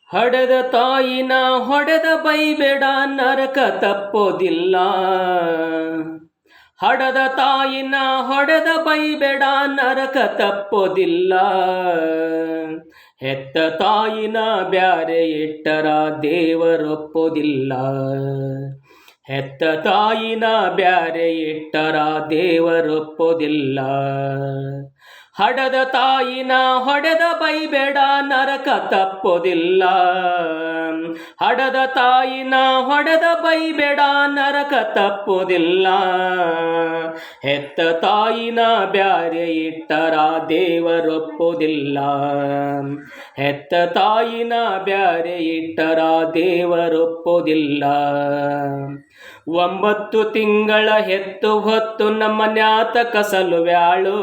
ಹಡೆದ ತಾಯಿನ ಹೊಡೆದ ಬೈಬೇಡ ನರಕ ತಪ್ಪೋದಿಲ್ಲ. ಹಡೆದ ತಾಯಿನ ಹೊಡೆದ ಬೈಬೇಡ ನರಕ ತಪ್ಪೋದಿಲ್ಲ. ಹೆತ್ತ ತಾಯಿನ ಬ್ಯಾರೆ ಇಟ್ಟರ ದೇವರೊಪ್ಪೋದಿಲ್ಲ. ಹೆತ್ತ ತಾಯಿನ ಬ್ಯಾರೆ ಇಟ್ಟರ ದೇವರೊಪ್ಪೋದಿಲ್ಲ. ಹಡೆದ ತಾಯಿನ ಹೊಡೆದ ಬೈಬೇಡ ನರಕ ತಪ್ಪೋದಿಲ್ಲ. ಹಡೆದ ತಾಯಿನ ಹೊಡೆದ ಬೈಬೇಡ ನರಕ ತಪ್ಪೋದಿಲ್ಲ. ಹೆತ್ತ ತಾಯಿನ ಬ್ಯಾರೆ ಇಟ್ಟರ ದೇವರೊಪ್ಪೋದಿಲ್ಲ. ಹೆತ್ತ ತಾಯಿನ ಬ್ಯಾರೆ ಇಟ್ಟರ ದೇವರೊಪ್ಪೋದಿಲ್ಲ. 9 ತಿಂಗಳ ಹೆತ್ತು ಹೊತ್ತು ನಮ್ಮ ನ್ಯಾತ ಕಸಲುವ್ಯಾಳು.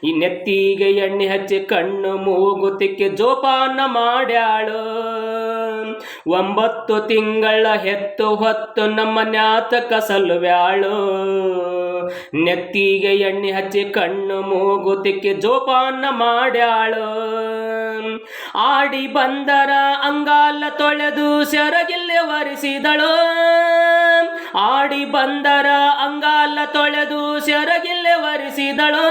ಈ ನೆತ್ತಿಗೆ ಎಣ್ಣೆ ಹಚ್ಚಿ ಕಣ್ಣು ಮೂಗು ತಿಕ್ಕಿ ಜೋಪಾನ ಮಾಡ್ಯಾಳು. 9 ತಿಂಗಳ ಹೆತ್ತು ಹೊತ್ತು ನಮ್ಮ ನ್ಯಾತ ಕಸಲುವ್ಯಾಳು. ನೆತ್ತಿಗೆ ಎಣ್ಣೆ ಹಚ್ಚಿ ಕಣ್ಣು ಮೂಗು ತಿಕ್ಕಿ ಜೋಪಾನ ಮಾಡ್ಯಾಳು. ಆಡಿ ಬಂದರ ಅಂಗಾಲ ತೊಳೆದು ಸೆರಗಿಲ್ಲೆ ಒರೆಸಿದಳು. ಆಡಿ ಬಂದರ ಅಂಗಾಲ ತೊಳೆದು ಸೆರಗಿಲ್ಲೆ ಒರೆಸಿದಳು.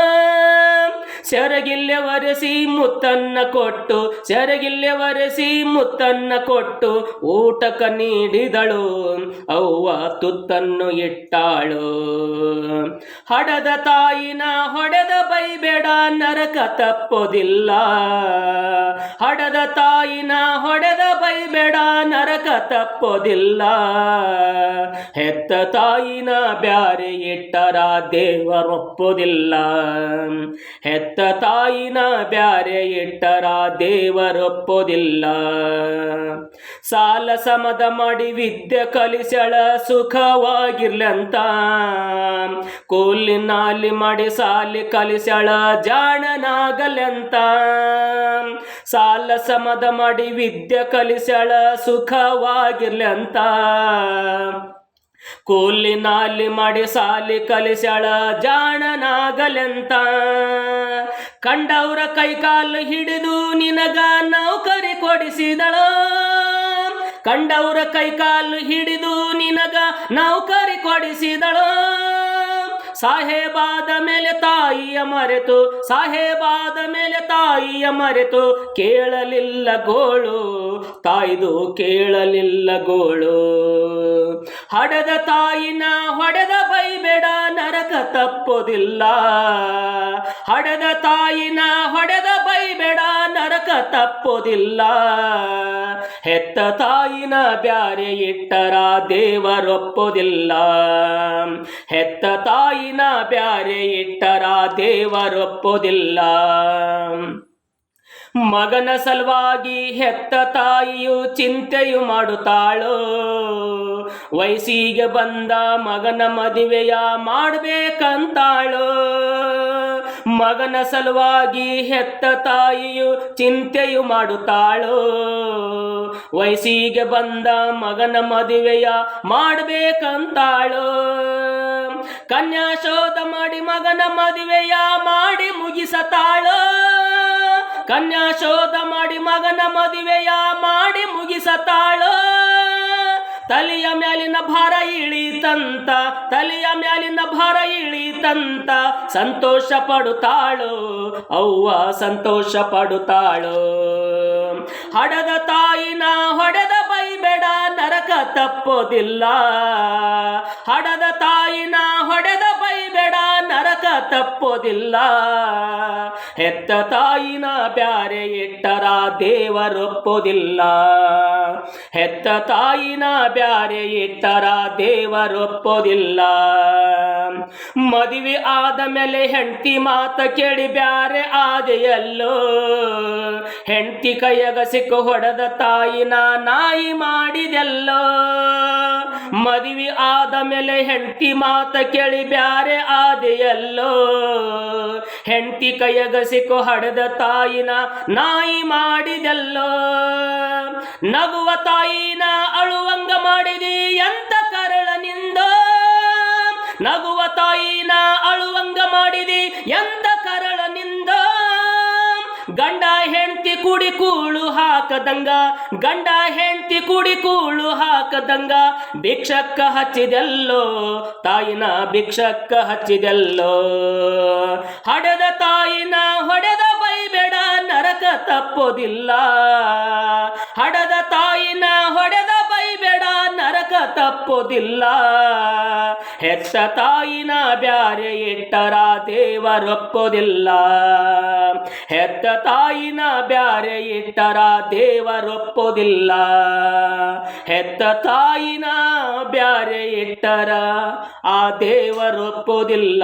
ಸೆರಗಿಲ್ಲೆ ಒರೆಸಿ ಮುತ್ತನ್ನ ಕೊಟ್ಟು, ಸೆರಗಿಲ್ಲೆ ಒರೆಸಿ ಮುತ್ತನ್ನ ಕೊಟ್ಟು ಊಟಕ ನೀಡಿದಳು. ಅವ್ವ ತುತ್ತನ್ನು ಇಟ್ಟಾಳು. ಹಡೆದ ತಾಯಿನ ಹೊಡೆದ ಬೈಬೇಡ ನರಕ ತಪ್ಪೋದಿಲ್ಲ. ಹಡೆದ ತಾಯಿನ ಹೊಡೆದ ಬೈಬೇಡ ನರಕ ತಪ್ಪೋದಿಲ್ಲ. ಹೆತ್ತ ತಾಯಿನ ಬ್ಯಾರೆ ಇಟ್ಟರ ದೇವರೊಪ್ಪೋದಿಲ್ಲ. ಹೆತ್ತ ತಾಯಿನ ಬ್ಯಾರೆ ಇಟ್ಟರ ದೇವರೊಪ್ಪೋದಿಲ್ಲ. ಸಾಲ ಸಮದ ಮಾಡಿ ವಿದ್ಯೆ ಕಲಿಸಳ ಸುಖವಾಗಿರ್ಲಂತ. ಕೂಲಿನಾಲಿ ಮಾಡಿ ಸಾಲಿ ಕಲಿಸಳ ಜಾಣನಾಗಲಂತ. ಸಾಲ ಸಮದ ಮಾಡಿ ವಿದ್ಯೆ ಕಲಿಸಳ ಸುಖವಾಗಿರ್ಲಂತ. ಕೂಲಿನಾಲಿ ಮಾಡಿ ಸಾಲಿ ಕಲಿಸಳ ಜಾಣನಾಗಲೆಂತ. ಕಂಡವ್ರ ಕೈಕಾಲು ಹಿಡಿದು ನಿನಗ ನೌಕರಿ ಕೊಡಿಸಿದಳು. ಕಂಡವ್ರ ಕೈಕಾಲು ಹಿಡಿದು ನಿನಗ ನೌಕರಿ ಕೊಡಿಸಿದಳು. ಸಾಹೇಬಾದ ಮೇಲೆ ತಾಯಿಯ ಮರೆತು, ಸಾಹೇಬಾದ ಮೇಲೆ ತಾಯಿಯ ಮರೆತು ಕೇಳಲಿಲ್ಲ ಗೋಳು. ತಾಯ್ದು ಕೇಳಲಿಲ್ಲ ಗೋಳು. ಹಡೆದ ತಾಯಿನ ಹೊಡೆದ ಬೈಬೇಡ ನರಕ ತಪ್ಪೋದಿಲ್ಲ. ಹಡೆದ ತಾಯಿನ ಹೊಡೆದ ಬೈಬೇಡ ನರಕ ತಪ್ಪೋದಿಲ್ಲ. ಹೆತ್ತ ತಾಯಿನ ಬ್ಯಾರೆ ಇಟ್ಟರ ದೇವರೊಪ್ಪೋದಿಲ್ಲ. ಹೆತ್ತ ತಾಯಿನ ಬ್ಯಾರೆ ಇಟ್ಟರ ದೇವರೊಪ್ಪೋದಿಲ್ಲ. ಮಗನ ಸಲುವಾಗಿ ಹೆತ್ತ ತಾಯಿಯು ಚಿಂತೆಯು ಮಾಡುತ್ತಾಳೋ. ವಯಸ್ಸಿಗೆ ಬಂದ ಮಗನ ಮದುವೆಯ ಮಾಡಬೇಕಂತಾಳೋ. ಮಗನ ಸಲುವಾಗಿ ಹೆತ್ತ ತಾಯಿಯು ಚಿಂತೆಯು ಮಾಡುತ್ತಾಳೋ. ವಯಸ್ಸಿಗೆ ಬಂದ ಮಗನ ಮದುವೆಯ ಮಾಡಬೇಕಂತಾಳೋ. ಕನ್ಯಾ ಶೋಧ ಮಾಡಿ ಮಗನ ಮದುವೆಯ ಮಾಡಿ ಮುಗಿಸತಾಳೋ. ಕನ್ಯಾ ಶೋಧ ಮಾಡಿ ಮಗನ ಮದುವೆಯ ಮಾಡಿ ಮುಗಿಸತಾಳೋ. ತಲೆಯ ಮ್ಯಾಲಿನ ಭಾರ ಇಳಿತಂತ, ತಲೆಯ ಮ್ಯಾಲಿನ ಭಾರ ಇಳಿತಂತ ಸಂತೋಷ ಪಡುತ್ತಾಳೋ. ಅವ್ವ ಸಂತೋಷ ಪಡುತ್ತಾಳೋ. ಹಡೆದ ತಾಯಿನ ಹೊಡೆದ ಬೈಬೇಡ ನರಕ ತಪ್ಪೋದಿಲ್ಲ. ಹಡೆದ ತಾಯಿನ ಹೊಡೆದ ಬೈಬೇಡ ನರಕ ತಪ್ಪೋದಿಲ್ಲ. ಹೆತ್ತ ತಾಯಿನ ಬ್ಯಾರೆ ಇಟ್ಟರ ದೇವರೊಪ್ಪೋದಿಲ್ಲ. ಹೆತ್ತ ತಾಯಿನ ಬ್ಯಾರೆ ಇಟ್ಟರ ದೇವರೊಪ್ಪೋದಿಲ್ಲ. ಮದುವೆ ಆದ ಮೇಲೆ ಹೆಂಡತಿ ಮಾತ ಕೇಳಿ ಬ್ಯಾರೆ ಆದೆಯಲ್ಲೋ. ಹೆಂಡತಿ ಕೈಯಾಗ ಸಿಕ್ಕು ಹೊಡೆದ ತಾಯಿನ ನಾಯಿ ಮಾಡಿದೆಲ್ಲೋ. ಮದುವೆ ಆದ ಮೇಲೆ ಹೆಂಡತಿ ಮಾತ ಕೇಳಿ ಬ್ಯಾರೆ ಆದೆಯಲ್ಲೋ. ಹೆಂಡತಿ ಕೈಯಾಗ ಸಿಕ್ಕು ಹೊಡೆದ ತಾಯಿನ ನಾಯಿ ಮಾಡಿದೆಲ್ಲೋ. ನಗುವ ತಾಯಿನ ಅಳುವಂಗ ಮಾಡಿದಿ ಎಂತ ಕರಳನಿಂದ. ನಗುವ ತಾಯಿನ ಅಳುವಂಗ ಮಾಡಿದಿ ಎಂತ ಕರಳನಿಂದ. ಗಂಡ ಹೆಂಡತಿ ಕೂಡಿ ಕೂಳು ಹಾಕದಂಗ ಗಂಡ ಹೆಂಡತಿ ಕೂಡಿ ಕೂಳು ಹಾಕದಂಗ ಭಿಕ್ಷಕ್ಕ ಹಚ್ಚಿದೆಲ್ಲೋ ತಾಯಿನ ಭಿಕ್ಷಕ್ಕ ಹಚ್ಚಿದೆಲ್ಲೋ ಹಡೆದ ತಾಯಿನ ಹೊಡೆದ ಬೈಬೇಡ ನರಕ ತಪ್ಪೋದಿಲ್ಲ ಹಡೆದ ತಾಯಿನ ಹೊಡೆದ ಬೈಬೇಡ ನರಕ ತಪ್ಪೋದಿಲ್ಲ ಹೆತ್ತ ತಾಯಿನ ಬ್ಯಾರೆ ಇಟ್ಟರ ದೇವರೊಪ್ಪೋದಿಲ್ಲ ಹೆತ್ತ ತಾಯಿನ ಬ್ಯಾರೆ ಇಟ್ಟರ ದೇವರೊಪ್ಪೋದಿಲ್ಲ ಹೆತ್ತ ತಾಯಿನ ಬ್ಯಾರೆ ಇಟ್ಟರ ಆ ದೇವರೊಪ್ಪೋದಿಲ್ಲ